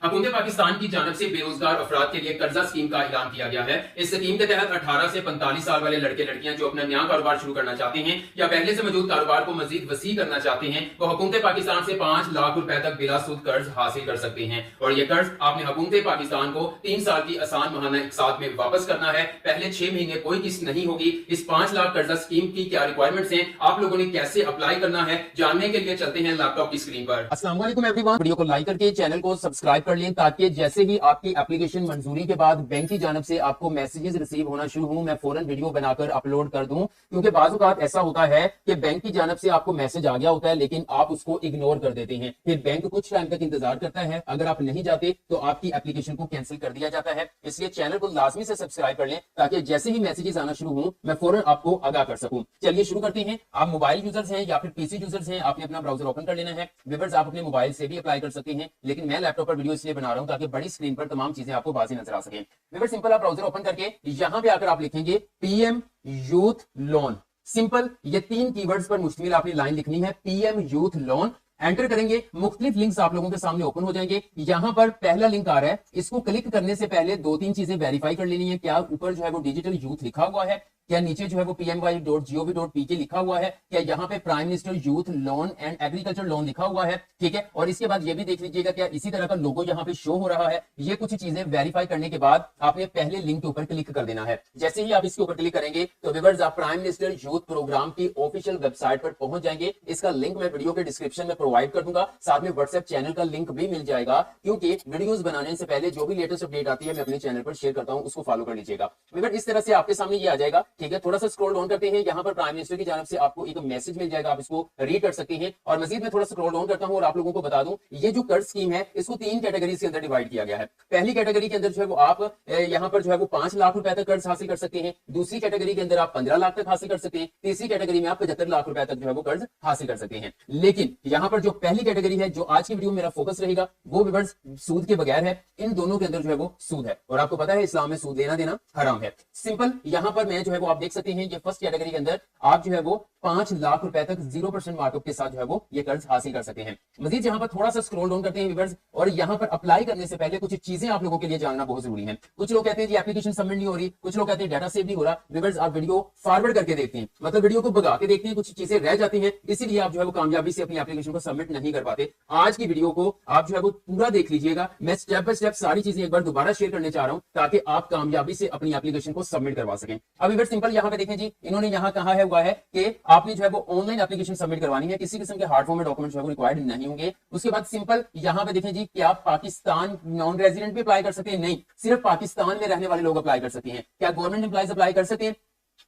हुकूमत पाकिस्तान की जानब से बेरोजगार अफराद के लिए कर्जा स्कीम का ऐलान किया गया है। इस स्कीम के तहत 18 से 45 साल वाले लड़के लड़कियां जो अपना नया कारोबार शुरू करना चाहते हैं या पहले से मौजूद कारोबार को मजीद वसी करना चाहते हैं, वो हुकूमत पाकिस्तान से 5 लाख रुपए तक बिला सूद कर्ज हासिल कर सकते हैं। और ये कर्ज आपने हुकूमत पाकिस्तान को 3 साल की आसान महाना इकसात में वापस करना है। पहले 6 महीने कोई किस्त नहीं होगी। इस 5 लाख कर्जा स्कीम की क्या रिक्वायरमेंट्स हैं, आप लोगों ने कैसे अप्लाई करना है, जानने के लिए चलते हैं लैपटॉप की स्क्रीन पर। अस्सलाम वालेकुम एवरीवन, वीडियो को लाइक करके चैनल को सब्सक्राइब कर लें ताकि जैसे ही आपकी एप्लीकेशन मंजूरी के बाद बैंक की जानब से आपको मैसेजेस रिसीव होना शुरू हो, मैं फौरन वीडियो बनाकर अपलोड कर दूं। क्योंकि बाज़ औक़ात ऐसा होता है कि बैंक की जानब से आपको मैसेज आ गया होता है लेकिन आप उसको इग्नोर कर देते हैं, फिर बैंक कुछ टाइम तक इंतजार करता है। अगर आप नहीं जाते तो आपकी एप्लीकेशन को कैंसिल कर दिया जाता है। इसलिए चैनल को लाजमी से सब्सक्राइब कर लें ताकि जैसे ही मैसेजेस आना शुरू हो मैं फौरन आपको आगाह कर सकूं। चलिए शुरू करते हैं। आप मोबाइल यूजर्स हैं या फिर पीसी यूजर्स हैं, आपने अपना ब्राउजर ओपन कर लेना है। व्यूअर्स, आप अपने मोबाइल से भी अप्लाई कर सकते हैं, लेकिन मैं लैपटॉप पर वीडियो इसलिए बना रहा हूं ताकि बड़ी स्क्रीन पर तमाम चीजें आपको वाज़ेह नजर आ सके। व्यूअर्स, सिंपल आप ब्राउजर ओपन करके यहां पे आकर आप लिखेंगे पीएम यूथ लोन। सिंपल ये 3 कीवर्ड्स पर मुश्तमिल आपने लाइन लिखनी है, पीएम यूथ लोन। एंटर करेंगे, मुख्तलिफ लिंक्स आप लोगों के सामने ओपन हो जाएंगे। यहां पर पहला लिंक आ रहा है, इसको क्लिक करने से पहले 2-3 चीजें वेरीफाई कर लेनी है। क्या ऊपर जो है वो डिजिटल यूथ लिखा हुआ है, क्या नीचे जो है वो pmy.gov.pk लिखा हुआ है, क्या यहाँ पे prime minister youth loan and agriculture loan लिखा हुआ है, ठीक है। और इसके बाद ये भी देख लीजिएगा क्या इसी तरह का लोगो यहाँ पे शो हो रहा है। ये कुछ चीजें वेरीफाई करने के बाद आपने पहले लिंक के ऊपर क्लिक कर देना है। जैसे ही आप इसके ऊपर क्लिक करेंगे तो व्यूअर्स आप प्राइम मिनिस्टर यूथ प्रोग्राम की ऑफिशियल वेबसाइट पर पहुंच जाएंगे। इसका लिंक मैं वीडियो के डिस्क्रिप्शन में प्रोवाइड कर दूंगा, साथ में व्हाट्सएप चैनल का लिंक भी मिल जाएगा, क्योंकि वीडियोस बनाने से पहले जो भी लेटेस्ट अपडेट आती है मैं अपने चैनल पर शेयर करता हूं, उसको फॉलो कर लीजिएगा। व्यूअर्स, इस तरह से आपके सामने ये आ जाएगा, ठीक है। थोड़ा सा स्क्रॉल डाउन करते हैं, यहाँ पर प्राइम मिनिस्टर की जानब से आपको एक मैसेज मिल जाएगा, आप इसको रीड कर सकते हैं। और मजीद मैं थोड़ा सा स्क्रॉल डाउन करता हूं और आप लोगों को बता दूं, ये जो कर्ज स्कीम है इसको 3 कैटेगरीज के अंदर डिवाइड किया गया है। पहली कैटेगरी के अंदर जो है वो आप यहाँ पर जो है वो 5 लाख रुपए तक कर्ज हासिल कर सकते हैं। दूसरी कैटेगरी के अंदर आप 15 लाख तक हासिल कर सकते हैं। तीसरी कैटेगरी में आप 75 लाख रुपए तक जो है वो कर्ज हासिल कर सकते हैं। लेकिन यहाँ पर जो पहली कैटेगरी है, जो आज की वीडियो में मेरा फोकस रहेगा, वो व्यूअर्स सूद के बगैर है। इन दोनों के अंदर जो है वो सूद है और आपको पता है इस्लाम में सूद लेना देना हराम है। सिंपल यहाँ पर मैं जो है वो आप देख सकते हैं, ये फर्स्ट कैटेगरी के अंदर आप जो है वो 5 लाख रुपए तक 0% मार्कअप के साथ जो है वो ये कर्ज हासिल कर सकते हैं। मजीद यहाँ पर थोड़ा सा स्क्रॉल डाउन करते हैं व्यूअर्स, और यहाँ पर अप्लाई करने से पहले कुछ चीजें आप लोगों के लिए जानना बहुत जरूरी है। कुछ लोग कहते हैं जी एप्लीकेशन सबमिट नहीं हो रही, कुछ लोग कहते हैं डाटा सेव नहीं हो रहा। व्यूअर्स, आप वीडियो फॉरवर्ड करके देखते हैं, मतलब वीडियो को भगा के देखते हैं, कुछ चीजें रह जाती हैं, इसीलिए आप जो है वो कामयाबी से अपनी एप्लीकेशन को सबमिट नहीं कर पाते। आज की वीडियो को आप जो है वो पूरा देख लीजिएगा। मैं स्टेप बाय स्टेप सारी चीजें एक बार दोबारा शेयर करने चाह रहा हूं ताकि आप कामयाबी से अपनी एप्लीकेशन को सबमिट करवा सकें। अब व्यूअर्स, सिंपल यहाँ पे देखें जी, इन्होंने यहाँ कहा है हुआ है कि आपने जो है वो ऑनलाइन एप्लीकेशन सबमिट करवानी है, किसी किस्म के हार्ड फॉर्म में डॉक्यूमेंट जो है रिक्वायर्ड नहीं होंगे। उसके बाद सिंपल यहाँ पे देखें जी, क्या आप पाकिस्तान नॉन रेजिडेंट भी अप्लाई कर सकते हैं? नहीं, सिर्फ पाकिस्तान में रहने वाले लोग अप्लाई कर सकते हैं। क्या गवर्नमेंट एम्प्लॉइज अप्लाई कर सकते हैं?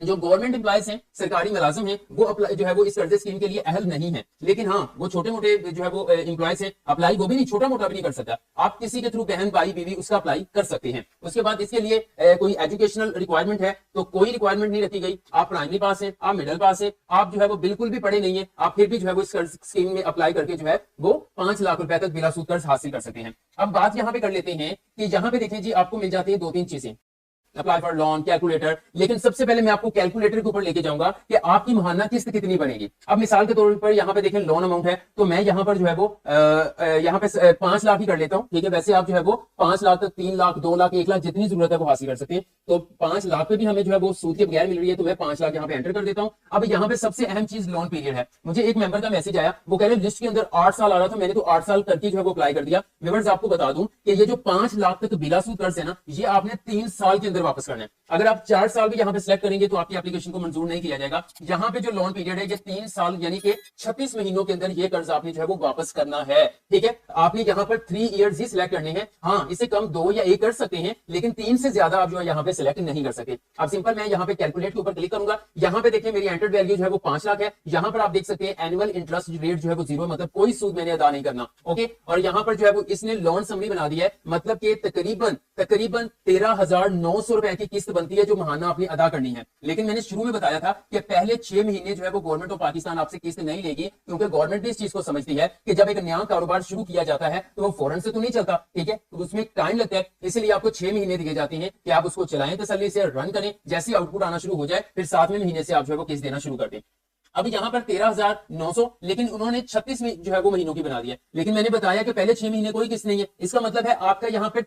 जो गवर्नमेंट एम्प्लॉइज हैं, सरकारी मुलाजिम हैं, वो अप्लाई जो है वो इस कर्ज स्कीम के लिए अहल नहीं है। लेकिन हाँ, वो छोटे मोटे जो है वो एम्प्लॉइज हैं, अप्लाई वो भी नहीं, छोटा मोटा भी नहीं कर सकता। आप किसी के थ्रू बहन भाई बीवी उसका अप्लाई कर सकते हैं। उसके बाद इसके लिए कोई एजुकेशनल रिक्वायरमेंट है तो कोई रिक्वायरमेंट नहीं रखी गई। आप प्राइमरी पास हैं, आप मिडिल पास हैं, आप जो है वो बिल्कुल भी पढ़े नहीं है, आप फिर भी जो है वो इस कर्ज स्कीम में अप्लाई करके जो है वो 5 लाख रुपए तक बिला सूद कर्ज हासिल कर सकते हैं। अब बात यहाँ पे कर लेते हैं कि यहाँ पे देखें जी, आपको मिल जाती है 2-3 चीजें, अप्लाई फॉर लोन, कैलकुलेटर। लेकिन सबसे पहले मैं आपको कैलकुलेटर के ऊपर लेके जाऊंगा कि आपकी महाना किस्त कितनी बनेगी। अब मिसाल के तौर पर यहाँ पे देखें लोन अमाउंट है, तो मैं यहाँ पर जो है वो यहाँ पे 5 लाख ही कर लेता हूँ, ठीक है। वैसे आप जो है वो 5 लाख तक 3 लाख 2 लाख 1 लाख जितनी जरूरत है वो हासिल कर सकते हैं। तो 5 लाख पे भी हमें जो है वो सूद के बगैर मिल रही है, तो मैं 5 लाख यहाँ पे एंटर कर देता हूँ। अब यहाँ पे सबसे अहम चीज लोन पीरियड है। मुझे एक मेंबर का मैसेज आया, वो कह रहे लिस्ट के अंदर 8 साल आ रहा था, मैंने तो 8 साल करके जो है वो अप्लाई कर दिया। व्यूअर्स, आपको बता दूं कि ये जो 5 लाख तक बिला सूद कर्ज है ना, ये आपने 3 साल के अंदर वापस करना है। अगर आप 4 साल भी यहाँ पे सिलेक्ट करेंगे तो आपकी एप्लीकेशन को मंजूर नहीं किया जाएगा। यहाँ पे जो लोन पीरियड है ये 3 साल यानी कि 36 महीनों के अंदर ये कर्ज आपने जो है वो वापस करना है, ठीक है। आपने यहाँ पर 3 इयर्स ही सिलेक्ट करने हैं। हाँ, इससे कम 2 या 1 कर सकते हैं, लेकिन 3 से ज्यादा आप जो है यहाँ पे सिलेक्ट नहीं कर सकते। अब सिंपल मैं यहाँ पे कैलकुलेट के ऊपर क्लिक करूंगा। यहाँ पे देखिए मेरी एंटर्ड वैल्यू जो है वो 5 लाख है। यहाँ पर आप देख सकते हैं एनुअल इंटरेस्ट रेट जो है वो 0, मतलब कोई सूद मैंने अदा नहीं करना, ओके। और यहाँ पर जो है वो इसने लोन समरी बना दिया है, मतलब कि तकरीबन 13,900 रुपए की किस्त बनती है जो महाना आपने अदा करनी है। लेकिन मैंने शुरू में बताया था कि पहले 6 महीने जो है वो गवर्नमेंट ऑफ पाकिस्तान आपसे किस्त नहीं लेगी, क्योंकि गवर्नमेंट भी इस चीज को समझती है कि जब एक नया कारोबार शुरू किया जाता है तो वो फौरन से तो नहीं चलता, ठीक है, तो उसमें टाइम लगता है। इसलिए आपको 6 महीने दिए जाते हैं कि आप उसको चलाएं, तसल्ली से रन करें। जैसे आउटपुट आना शुरू हो जाए फिर 7वें महीने से आप जो है वो किस्त देना शुरू कर दें। अब यहाँ पर 13,900, लेकिन उन्होंने 36 में जो है वो महीनों की बना दिया। लेकिन मैंने बताया कि पहले 6 महीने कोई किस्त नहीं है, इसका मतलब है आपका यहाँ पे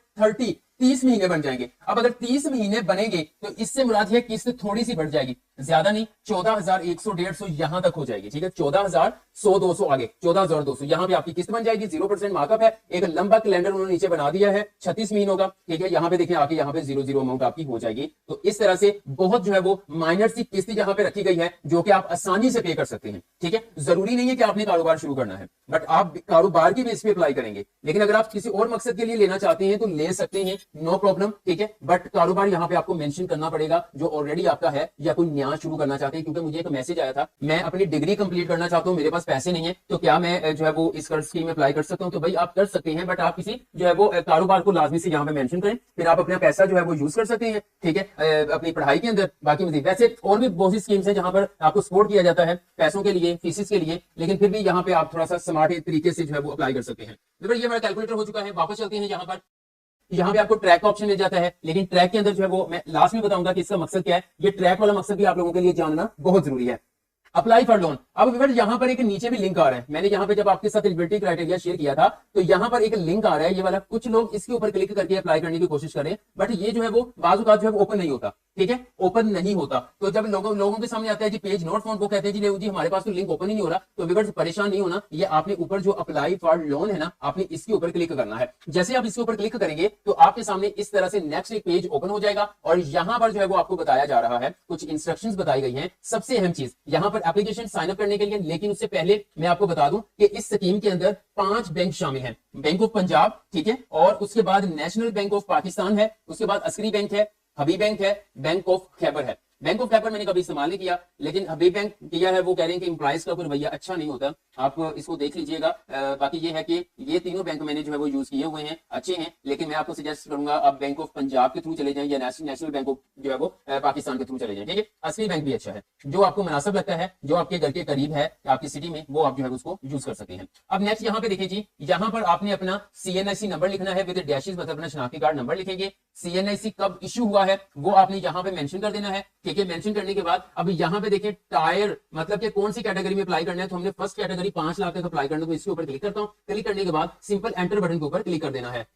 30 महीने बन जाएंगे। अब अगर 30 महीने बनेंगे तो इससे मुराद है किस्त थोड़ी सी बढ़ जाएगी, ज्यादा नहीं, 14,100 150 यहां तक हो जाएगी। ठीक है, 14,100 200 आगे 14,200 यहां पे आपकी किस्त बन जाएगी। 0% मार्कअप है, एक लंबा कैलेंडर उन्होंने नीचे बना दिया है 36 महीनों का। ठीक है, यहां पे देखें आके यहाँ पे 00 अमाउंट आपकी हो जाएगी। तो इस तरह से बहुत जो है वो माइनर सी किस्त यहां पे रखी गई है जो कि आप आसानी से पे कर सकते हैं। ठीक है, जरूरी नहीं है कि आपने कारोबार शुरू करना है, बट आप कारोबार की बेस पे अप्लाई करेंगे। लेकिन अगर आप किसी और मकसद के लिए लेना चाहते हैं तो ले सकते हैं, नो प्रॉब्लम। ठीक है, बट कारोबार यहाँ पे आपको मेंशन करना पड़ेगा जो ऑलरेडी आपका है या कोई नया शुरू करना चाहते हैं। क्योंकि मुझे एक मैसेज आया था, मैं अपनी डिग्री कंप्लीट करना चाहता हूँ, मेरे पास पैसे नहीं है, तो क्या मैं जो है वो इस कर्ज स्कीम में अप्लाई कर सकता हूँ? तो भाई आप कर सकते हैं, बट आप किसी जो है वो कारोबार को लाजमी से यहाँ पे मेंशन करें, फिर आप अपना पैसा जो है वो यूज कर सकते हैं। ठीक है, अपनी पढ़ाई के अंदर। बाकी मजीद वैसे और भी बहुत सी स्कीम्स है जहां पर आपको सपोर्ट किया जाता है पैसों के लिए, फीसिस के लिए, लेकिन फिर भी यहाँ पे आप थोड़ा सा स्मार्ट तरीके से जो है वो अप्लाई कर सकते हैं। तो ये मेरा कैलकुलेटर हो चुका है, वापस चलते हैं। यहाँ पर यहाँ पे आपको ट्रैक का ऑप्शन मिल जाता है, लेकिन ट्रैक के अंदर जो है वो मैं लास्ट में बताऊंगा कि इसका मकसद क्या है। ये ट्रैक वाला मकसद भी आप लोगों के लिए जानना बहुत जरूरी है। अप्लाई फॉर लोन, अब व्यूअर्स यहाँ पर एक नीचे भी लिंक आ रहा है। मैंने यहाँ पे जब आपके साथ एलिजिबिलिटी क्राइटेरिया शेयर किया था तो यहाँ पर एक लिंक आ रहा है ये वाला, कुछ लोग इसके ऊपर क्लिक करके अप्लाई करने की कोशिश करें, बट ये जो है वो बाजू का जो है वो ओपन नहीं होता। ठीक है, ओपन नहीं होता। तो जब लोगों के सामने आता है जी पेज नॉट फाउंड, वो कहते हैं जी जी हमारे पास तो लिंक ओपन ही नहीं हो रहा। तो व्यूअर्स परेशान नहीं होना, ये आपने ऊपर जो अप्लाई फॉर लोन है ना, आपने इसके ऊपर क्लिक करना है। जैसे आप इसके ऊपर क्लिक करेंगे तो आपके सामने इस तरह से नेक्स्ट एक पेज ओपन हो जाएगा और यहाँ पर जो है वो आपको बताया जा रहा है, कुछ इंस्ट्रक्शंस बताई गई हैं। सबसे अहम चीज यहाँ पर एप्लीकेशन साइन अप करने के लिए, लेकिन उससे पहले मैं आपको बता दूं कि इस स्कीम के अंदर 5 बैंक शामिल हैं। बैंक ऑफ पंजाब, ठीक है, और उसके बाद नेशनल बैंक ऑफ पाकिस्तान है, उसके बाद असरी बैंक है, हबीब बैंक है, बैंक ऑफ खैबर है। बैंक ऑफ खैबर मैंने कभी इस्तेमाल नहीं किया, लेकिन हबीब बैंक किया है। वो कह रहे हैं कि एम्प्लॉइज का कोई रवैया अच्छा नहीं होता, आप इसको देख लीजिएगा। बाकी ये है कि ये तीनों बैंक मैंने जो है वो यूज किए हुए हैं, अच्छे हैं, लेकिन मैं आपको सजेस्ट करूंगा आप बैंक ऑफ पंजाब के थ्रू चले जाएं या नेशनल बैंक ऑफ जो है वो पाकिस्तान के थ्रू चले जाएं। ठीक है, असली बैंक भी अच्छा है, जो आपको मुनासिब लगता है, जो आपके घर के करीब है, आपकी सिटी में, वो आप जो है उसको यूज कर सकते हैं। अब नेक्स्ट यहाँ पे देखिए जी, यहाँ पर आपने अपना CNIC नंबर लिखना है विद डैशेस, मतलब अपना शनाख्ती कार्ड नंबर लिखेंगे। CNIC कब इशू हुआ है वो आपने यहाँ पे मेंशन कर देना है। ठीक है, मेंशन करने के बाद अब यहाँ पे देखिए टायर, मतलब कि कौन सी कैटेगरी में अप्लाई करना है। तो हमने फर्स्ट कैटेगरी 5 लाख तक अप्लाई करना है, तो इसके ऊपर क्लिक करता हूँ। क्लिक करने के बाद सिंपल एंटर बटन के ऊपर क्लिक कर देना है।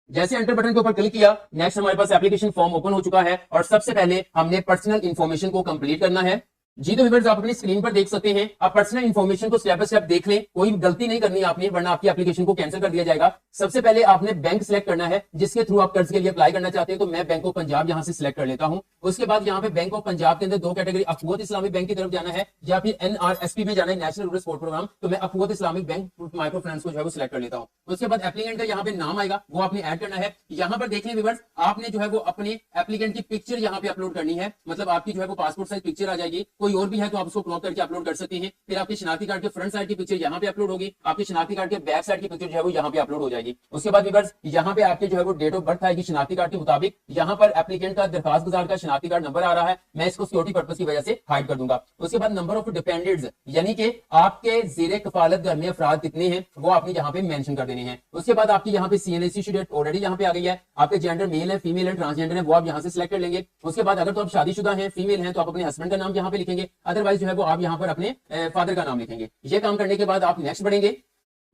जैसे एंटर बटन के ऊपर क्लिक किया, नेक्स्ट हमारे पास एप्लीकेशन फॉर्म ओपन हो चुका है और सबसे पहले हमने पर्सनल इंफॉर्मेशन को कंप्लीट करना है। जी तो व्यूअर्स आप अपनी स्क्रीन पर देख सकते हैं, आप पर्सनल इंफॉर्मेशन को स्टेप बाय स्टेप देख लें, कोई गलती नहीं करनी आपने, वरना आपकी एप्लीकेशन को कैंसिल कर दिया जाएगा। सबसे पहले आपने बैंक सिलेक्ट करना है जिसके थ्रू आप कर्ज के लिए अप्लाई करना चाहते हैं। तो मैं बैंक ऑफ पंजाब यहां से सिलेक्ट कर लेता हूं। उसके बाद यहाँ पे बैंक ऑफ पंजाब के अंदर 2 कैटेगरी, अखवत इस्लामिक बैंक की तरफ जाना है या फिर NRSP में जाना है, नेशनल रूरल सपोर्ट प्रोग्राम। तो मैं Akhuwat Islamic bank micro finance को जो है वो सिलेक्ट कर लेता हूँ। उसके बाद एप्लीकेंट का यहाँ पे नाम आएगा, वो आपने ऐड करना है। यहाँ पर देख लें व्यूअर्स, आपने जो है वो अपने एप्लीकेंट की पिक्चर यहाँ पे अपलोड करनी है, मतलब आपकी जो है वो पासपोर्ट साइज पिक्चर आ जाएगी। कोई और भी है तो आप उसको क्रॉप करके अपलोड कर सकते हैं। फिर आपके शनाख्ती कार्ड के फ्रंट साइड की पिक्चर यहाँ पे अपलोड होगी, आपके शनाख्ती कार्ड के बैक साइड की पिक्चर जो है वो यहाँ पे अपलोड हो जाएगी। उसके बाद व्यूअर्स यहाँ पे आपके जो है वो डेट ऑफ बर्थ आएगी शनाख्ती कार्ड के मुताबिक। यहाँ पर एप्लीकेंट का दरखास्त गुजार का शनाख्ती कार्ड नंबर आ रहा है, मैं इसको सिक्योरिटी पर्पस की वजह से हाइड कर दूंगा। उसके बाद नंबर ऑफ डिपेंडेंट्स, यानी कि आपके जेरे कफालत घर में अफराद कितने हैं वो आपने यहाँ पे मेंशन कर देने हैं। उसके बाद आपकी यहाँ पे CNIC इशू डेट ऑलरेडी यहाँ पे आ गई है। आपके जेंडर मेल है, फीमेल है, ट्रांसजेंडर है, वो आप यहाँ से सिलेक्ट कर लेंगे। उसके बाद अगर तो आप शादीशुदा हैं, फीमेल हैं, तो आप अपने हस्बैंड का नाम यहाँ पे लिखेंगे, अदरवाइज जो है वो आप यहाँ पर अपने फादर का नाम लिखेंगे। ये काम करने के बाद आप नेक्स्ट बढ़ेंगे।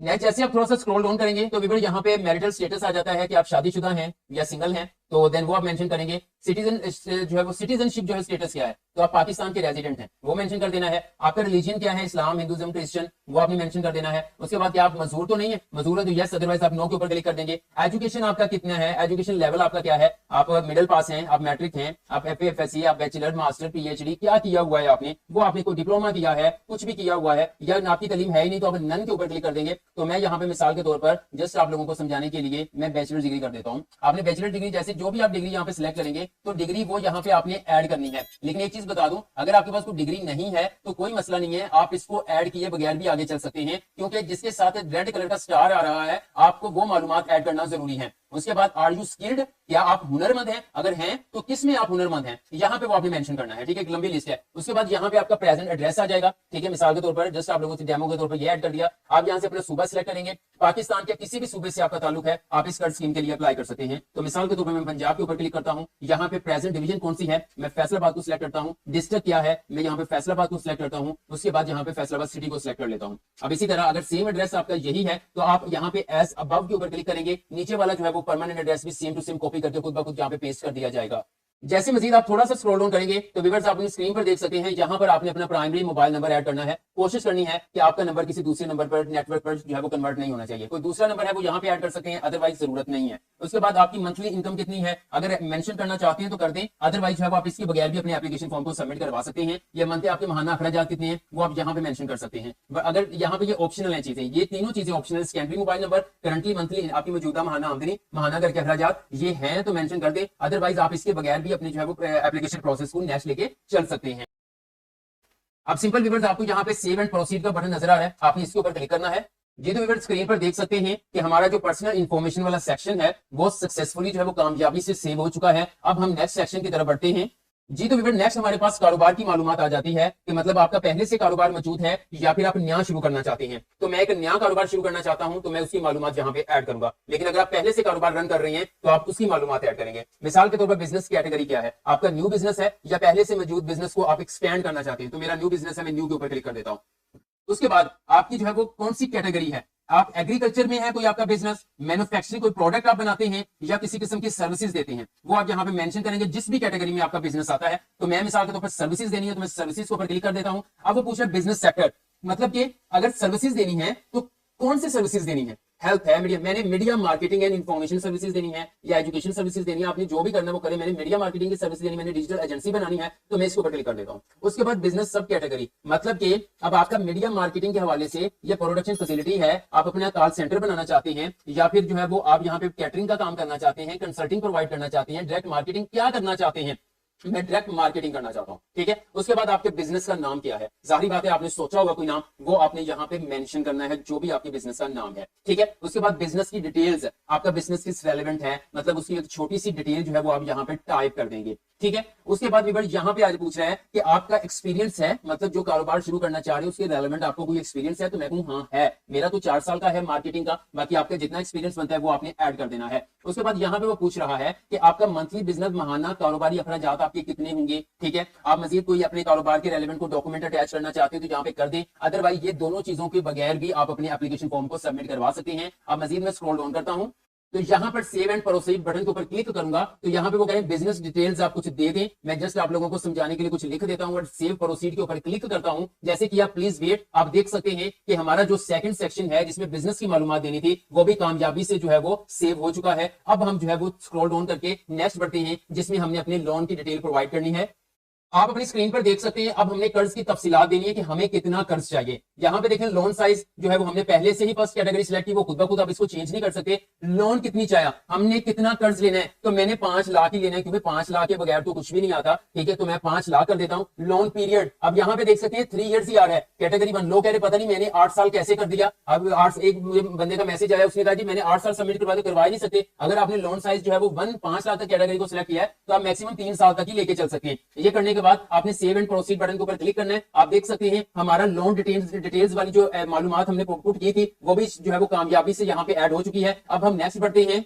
नेक्स्ट जैसे आप थोड़ा सा स्क्रॉल डाउन करेंगे तो व्यूअर यहाँ पे मैरिटल स्टेटस आ जाता है कि आप शादीशुदा हैं या सिंगल हैं, तो देन वो आप मेंशन करेंगे। सिटीजन जो है वो सिटीजनशिप जो है स्टेटस क्या है, तो आप पाकिस्तान के रेजिडेंट हैं, वो मेंशन कर देना है। आपका रिलीजन क्या है, इस्लाम, हिंदुइज्म, क्रिश्चियन, वो आपने मेंशन कर देना है। उसके बाद क्या आप मजदूर तो नहीं है, मजदूर है तो यस, अदरवाइज आप नो के ऊपर क्लिक कर देंगे। एजुकेशन आपका कितना है, एजुकेशन लेवल आपका क्या है, आप मिडिल पास हैं, आप मैट्रिक हैं, आप FA FSC, आप बैचलर, मास्टर, PhD क्या किया हुआ है आपने, वो आपने कोई डिप्लोमा किया है, कुछ भी किया हुआ है, या आपकी तालीम है ही नहीं तो आप नन के ऊपर क्लिक कर देंगे। तो मैं यहाँ पे मिसाल के तौर पर जस्ट आप लोगों को समझाने के लिए मैं बैचलर डिग्री कर देता हूँ। आपने बैचलर डिग्री, जैसे जो भी आप डिग्री यहाँ पे सिलेक्ट करेंगे तो डिग्री वो यहाँ पे आपने ऐड करनी है। लेकिन एक चीज बता दूं, अगर आपके पास कोई डिग्री नहीं है तो कोई मसला नहीं है, आप इसको ऐड किए बगैर भी आगे चल सकते हैं, क्योंकि जिसके साथ रेड कलर का स्टार आ रहा है आपको वो मालूमात ऐड करना जरूरी है। उसके बाद आर यू स्किल्ड, क्या आप हुनरमंद हैं, अगर हैं तो किस में आप हुनरमंद हैं, यहाँ पे वो आपने मेंशन करना है। ठीक है, एक लंबी लिस्ट है। उसके बाद यहाँ पे आपका प्रेजेंट एड्रेस आ जाएगा। ठीक है, मिसाल के तौर पर जस्ट आप लोगों को डेमो के तौर पर ये ऐड कर दिया। आप यहाँ से अपना सूबा सिलेक्ट करेंगे, पाकिस्तान के किसी भी सूबे से आपका ताल्लुक है, आप इस कर्ज स्कीम के लिए अप्लाई कर सकते हैं। तो मिसाल के तौर पर मैं पंजाब के ऊपर क्लिक करता हूँ, यहाँ पे प्रेजेंट डिवीजन कौन सी है, मैं फैसलाबाद को सिलेक्ट करता हूँ। डिस्ट्रिक्ट क्या है, मैं यहाँ पे फैसलाबाद को सिलेक्ट करता हूँ। उसके बाद यहाँ पे फैसलाबाद सिटी को सिलेक्ट कर लेता हूँ। अब इसी तरह अगर सेम एड्रेस आपका यही है तो आप यहाँ पे एज अबव के ऊपर क्लिक करेंगे, नीचे वाला जो है वो परमानेंट एड्रेस भी सेम टू सेम कॉपी करके खुद ब खुद यहाँ पे पेस्ट कर दिया जाएगा। जैसे मजीद आप थोड़ा सा स्क्रॉल डाउन करेंगे तो व्यूअर्स आप अपनी स्क्रीन पर देख सकते हैं, यहाँ पर आपने अपना प्राइमरी मोबाइल नंबर ऐड करना है। कोशिश करनी है कि आपका नंबर किसी दूसरे नंबर पर नेटवर्क पर जो है वो कन्वर्ट नहीं होना चाहिए। कोई दूसरा नंबर है वो यहाँ पे ऐड कर सकते हैं, अदरवाइज जरूरत नहीं है। उसके बाद आपकी मंथली इनकम कितनी है, अगर मेंशन करना चाहते हैं तो कर दें, अदरवाइज जो है आप इसके बगैर भी अपने एप्लीकेशन फॉर्म को सबमिट करवा सकते हैं। या मंथली आपके महाना अखराजात कितने हैं वो आप यहाँ पे मेंशन कर सकते हैं। अगर यहाँ पे ये ऑप्शनल है चीजें, ये तीनों चीजें optional, secondary mobile number, currently monthly आपकी मौजूदा महाना आमदनी, महाना घर के अखराजात, ये हैं तो मेंशन कर दें, अदरवाइज आप इसके बगैर भी अपने जो है वो एप्लीकेशन प्रोसेस को नेक्स्ट लेके चल सकते हैं। अब सिंपल व्यूअर्स आपको यहाँ पे सेव एंड प्रोसीड का बटन नजर आ रहा है, आपने इसके ऊपर क्लिक करना है। जी तो व्यूअर्स स्क्रीन पर देख सकते हैं कि हमारा जो पर्सनल इंफॉर्मेशन वाला सेक्शन है वो सक्सेसफुली जो है वो कामयाबी से सेव हो चुका है। अब हम नेक्स्ट सेक्शन की तरफ बढ़ते हैं। जी तो व्यूअर्स नेक्स्ट हमारे पास कारोबार की मालूमात आ जाती है कि मतलब आपका पहले से कारोबार मौजूद है या फिर आप नया शुरू करना चाहते हैं। तो मैं एक नया कारोबार शुरू करना चाहता हूं तो मैं उसकी मालूमात यहाँ पे ऐड करूंगा, लेकिन अगर आप पहले से कारोबार रन कर रहे हैं तो आप उसकी मालूमात ऐड करेंगे। मिसाल के तौर पर बिजनेस कैटेगरी क्या है, आपका न्यू बिजनेस है या पहले से मौजूद बिजनेस को आप एक्सपेंड करना चाहते हैं। तो मेरा न्यू बिजनेस है, मैं न्यू के ऊपर क्लिक कर देता हूँ। उसके बाद आपकी जो है वो कौन सी कैटेगरी है, आप एग्रीकल्चर में है कोई आपका बिजनेस, मैन्युफैक्चरिंग कोई प्रोडक्ट आप बनाते हैं या किसी किस्म की सर्विसेज देते हैं, वो आप यहाँ पे मेंशन करेंगे जिस भी कैटेगरी में आपका बिजनेस आता है। तो मैं मिसाल के तौर पर सर्विसेज देनी है तो मैं सर्विसेज के ऊपर क्लिक कर देता हूं। अब वो पूछ रहा है बिजनेस सेक्टर, मतलब कि अगर सर्विसेज देनी है तो कौन सी सर्विसेज देनी है, हेल्थ है, मीडिया, मैंने media marketing and information services देनी है या एजुकेशन सर्विसेज देनी है, आपने जो भी करना है वो करें। मैंने मीडिया मार्केटिंग की सर्विस देनी, मैंने डिजिटल एजेंसी बनानी है तो मैं इसके ऊपर क्लिक कर देता हूं। उसके बाद बिजनेस सब कैटेगरी, मतलब कि अब आपका मीडिया मार्केटिंग के हवाले से ये प्रोडक्शन फैसिलिटी है, आप अपना कॉल सेंटर बनाना चाहते हैं या फिर जो है वो आप यहाँ पे कैटरिंग का काम करना चाहते हैं, कंसल्टिंग प्रोवाइड करना चाहते हैं, डायरेक्ट मार्केटिंग क्या करना चाहते हैं, मैं डायरेक्ट मार्केटिंग करना चाहता हूं। ठीक है, उसके बाद आपके बिजनेस का नाम क्या है, जाहिर बात है आपने सोचा होगा कोई नाम, वो आपने यहाँ पे मेंशन करना है जो भी आपके बिजनेस का नाम है। ठीक है, उसके बाद बिजनेस की डिटेल्स, आपका बिजनेस किस रेलेवेंट है, मतलब उसकी एक छोटी सी डिटेल जो है वो आप यहाँ पे टाइप कर देंगे। ठीक है, उसके बाद भी यहाँ पे आज पूछ रहा है कि आपका एक्सपीरियंस है, मतलब जो कारोबार शुरू करना चाह रहे हो उसके रेलेवेंट आपको कोई एक्सपीरियंस है, तो मैं कहूँ हाँ है, मेरा तो 4 साल का है मार्केटिंग का, बाकी आपका जितना एक्सपीरियंस बनता है वो आपने ऐड कर देना है। उसके बाद यहाँ पे वो पूछ रहा है कि आपका मंथली बिजनेस महाना कारोबारी अखराजात आपके कितने होंगे। ठीक है, आप मजीद कोई अपने कारोबार के रेलेवेंट को डॉक्यूमेंट अटैच करना चाहते हो तो यहाँ पे कर दें, अदरवाइज ये दोनों चीजों के बगैर भी आप अपने एप्लीकेशन फॉर्म को सबमिट करवा सकते हैं। अब मजीद मैं स्क्रॉल डाउन करता हूं तो यहाँ पर सेव एंड प्रोसीड बटन के ऊपर क्लिक करूंगा तो यहाँ पे वो कहें बिजनेस डिटेल्स आप कुछ दे दें, मैं जस्ट आप लोगों को समझाने के लिए कुछ लिख देता हूँ और सेव प्रोसीड के ऊपर क्लिक करता हूँ। जैसे कि आप प्लीज वेट, आप देख सकते हैं कि हमारा जो सेकंड सेक्शन है जिसमें बिजनेस की मालूमात देनी थी वो भी कामयाबी से जो है वो सेव हो चुका है। अब हम जो है वो स्क्रॉल डाउन करके नेक्स्ट बढ़ते हैं जिसमें हमने अपने लोन की डिटेल प्रोवाइड करनी है। आप अपनी स्क्रीन पर देख सकते हैं, अब हमने कर्ज की तफसीलात देनी है कि हमें कितना कर्ज चाहिए। यहाँ पे देखें लोन साइज जो है वो हमने पहले से ही फर्स्ट कैटेगरी सिलेक्ट की, वो खुद ब खुद आप इसको चेंज नहीं कर सकते। लोन कितनी चाहिए, हमने कितना कर्ज लेना है, तो मैंने 5 लाख ही लेना है क्योंकि 5 लाख के बगैर तो कुछ भी नहीं आता। ठीक है, तो मैं 5 लाख कर देता हूँ। लोन पीरियड अब यहाँ पे देख सकते हैं 3 ईयर्स ही आ रहा है। कैटेगरी 1 लोग कह रहे पता नहीं मैंने 8 साल कैसे कर दिया। अब 8 एक बंदे का मैसेज आया, उसने कहा जी मैंने 8 साल सबमिट करवा ही नहीं सकते। अगर आपने लोन साइज जो है वो 5 लाख तक कैटेगरी को सिलेक्ट किया है तो आप मैक्सिमम 3 साल तक ही लेके चल सकते हैं। ये करने के बाद आपने सेव प्रोसीड बटन के ऊपर क्लिक करना है। आप देख सकते हैं हमारा लोन डिटेल्स वाली जो मालूमात हमने पुट की थी वो भी जो है वो कामयाबी से यहाँ पे ऐड हो चुकी है। अब हम नेक्स्ट बढ़ते हैं।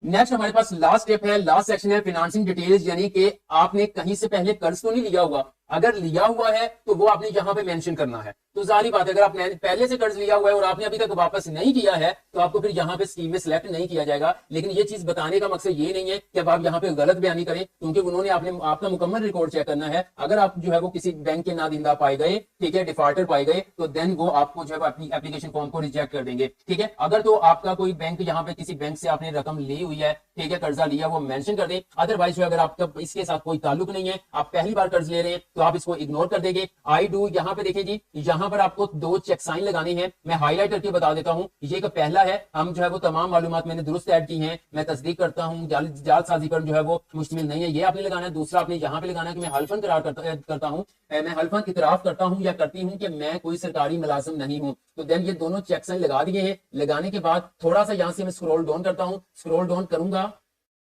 नेक्स्ट हमारे पास लास्ट स्टेप है, लास्ट सेक्शन है फाइनेंसिंग डिटेल्स, यानी कि आपने कहीं से पहले कर्ज तो नहीं लिया हुआ, अगर लिया हुआ है तो वो आपने यहाँ पे मेंशन करना है। तो जारी बात है अगर आपने पहले से कर्ज लिया हुआ है और आपने अभी तक वापस नहीं किया है तो आपको फिर यहाँ पे स्कीम में सिलेक्ट नहीं किया जाएगा। लेकिन ये चीज बताने का मकसद ये नहीं है कि अब आप यहाँ पे गलत बयानी करें, क्योंकि उन्होंने आपका मुकम्मल रिकॉर्ड चेक करना है। अगर आप जो है वो किसी बैंक के नादिंदा पाए गए, ठीक है, डिफॉल्टर पाए गए, तो देन वो आपको जो है अपनी एप्लीकेशन फॉर्म को रिजेक्ट कर देंगे। ठीक है, अगर तो आपका कोई बैंक यहाँ पे किसी बैंक से आपने रकम ली हुई है, ठीक है, कर्जा लिया, वो मेंशन कर दें। अदरवाइज जो अगर आपका इसके साथ कोई ताल्लुक नहीं है, आप पहली बार कर्ज ले रहे हैं तो आप इसको इग्नोर कर देंगे। आई डू यहाँ पे देखें जी, यहाँ यहाँ पर आपको 2 चेक साइन लगाने हैं। मैं हाईलाइट करके बता देता हूँ। ये का पहला है, हम जो है वो तमाम मालूमात मैंने दुरुस्त ऐड की हैं, मैं तस्दीक करता हूँ, जालसाजी पर जो है वो मुश्तमिल नहीं है, ये आपने लगाना है। दूसरा आपने यहाँ पे लगाना है कि मैं हल्फन करार करता हूँ, मैं हल्फन इतराफ करता हूँ या करती हूँ कि मैं कोई सरकारी मुलाजिम नहीं हूँ। तो देन ये दोनों चेक साइन लगा दिए हैं। लगाने के बाद थोड़ा सा यहाँ से मैं स्क्रॉल डाउन करता हूँ। स्क्रॉल डाउन करूंगा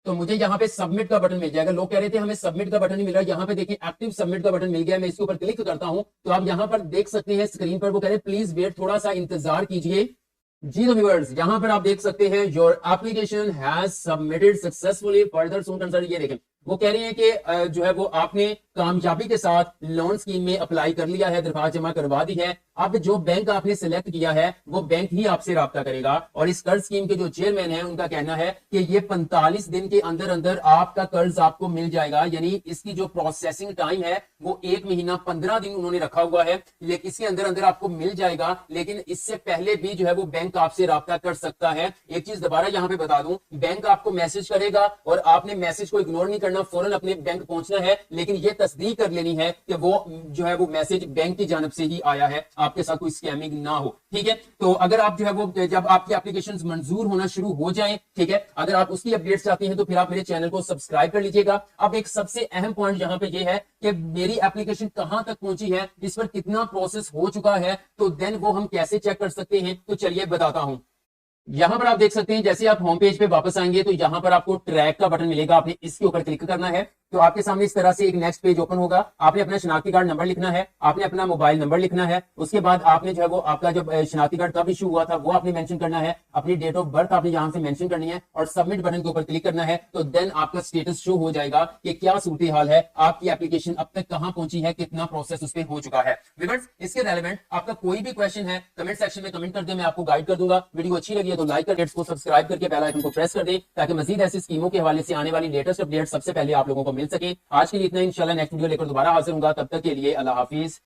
तो मुझे यहाँ पे सबमिट का बटन मिल जाएगा। लोग कह रहे थे हमें सबमिट का बटन नहीं मिल रहा, यहाँ पे देखिए एक्टिव सबमिट का बटन मिल गया। मैं इसके ऊपर क्लिक करता हूं तो आप यहाँ पर देख सकते हैं स्क्रीन पर वो कह रहे हैं प्लीज वेट, थोड़ा सा इंतजार कीजिए। जी तो व्यूअर्स, यहाँ पर आप देख सकते हैं your application has submitted successfully, further soon concern. ये देखें वो कह रहे हैं कि जो है वो आपने कामयाबी के साथ लोन स्कीम में अप्लाई कर लिया है, दरखास्त जमा करवा दी है। अब जो बैंक आपने सिलेक्ट किया है वो बैंक ही आपसे राब्ता करेगा। और इस कर्ज स्कीम के जो चेयरमैन है उनका कहना है कि ये 45 दिन के अंदर अंदर आपका कर्ज आपको मिल जाएगा। यानी इसकी जो प्रोसेसिंग टाइम है वो 1 महीना 15 दिन उन्होंने रखा हुआ है, लेकिन इसके अंदर अंदर आपको मिल जाएगा। लेकिन इससे पहले भी जो है वो बैंक आपसे राब्ता कर सकता है। एक चीज दोबारा यहाँ पे बता दूं, बैंक आपको मैसेज करेगा और आपने मैसेज को इग्नोर नहीं करना, फौरन अपने बैंक पहुंचना है। लेकिन ये तस्दीक कर लेनी है कि वो जो है वो मैसेज बैंक की जानब से ही आया है, आपके साथ कोई स्कैमिंग ना हो। ठीक है, तो अगर आप जो है वो जब आपकी एप्लीकेशंस मंजूर होना शुरू हो जाएं, ठीक है, अगर आप उसकी अपडेट्स चाहते हैं तो फिर आप मेरे चैनल को सब्सक्राइब कर लीजिएगा। अब एक सबसे अहम पॉइंट यहाँ पे ये है कि मेरी एप्लीकेशन कहां तक पहुंची है, इस पर कितना प्रोसेस हो चुका है, तो देन वो हम कैसे चेक कर सकते हैं, तो चलिए बताता हूं। यहां पर आप देख सकते हैं जैसे आप होम पेज पे वापस आएंगे तो यहां पर आपको ट्रैक का बटन मिलेगा, आपने इसके ऊपर क्लिक करना है तो आपके सामने इस तरह से एक नेक्स्ट पेज ओपन होगा। आपने अपना शनाख्ती कार्ड नंबर लिखना है, आपने अपना मोबाइल नंबर लिखना है, उसके बाद आपने जो है वो आपका जब शनाख्ती कार्ड कब इशू हुआ था वो आपने मेंशन करना है, अपनी डेट ऑफ बर्थ आपने यहां से मेंशन करनी है और सबमिट बटन के ऊपर क्लिक करना है। तो देन आपका स्टेटस शो हो जाएगा कि क्या सूरत हाल है, आपकी एप्लीकेशन अब तक कहां पहुंची है, कितना प्रोसेस उस पर हो चुका है। व्यूअर्स, इसके रेलेवेंट आपका कोई भी क्वेश्चन है कमेंट सेक्शन में कमेंट कर दे, मैं आपको गाइड कर दूंगा। वीडियो अच्छी लगी है तो लाइक कर, को सब्सक्राइब करके बेल आइकन को प्रेस कर दें ताकि मजीद ऐसी स्कीमों के हवाले से आने वाली लेटेस्ट अपडेट सबसे पहले आप लोगों को मिल सके। आज के लिए इतना, इंशाल्लाह नेक्स्ट वीडियो लेकर दोबारा हाजिर होगा, तब तक के लिए अल्लाह हाफिज।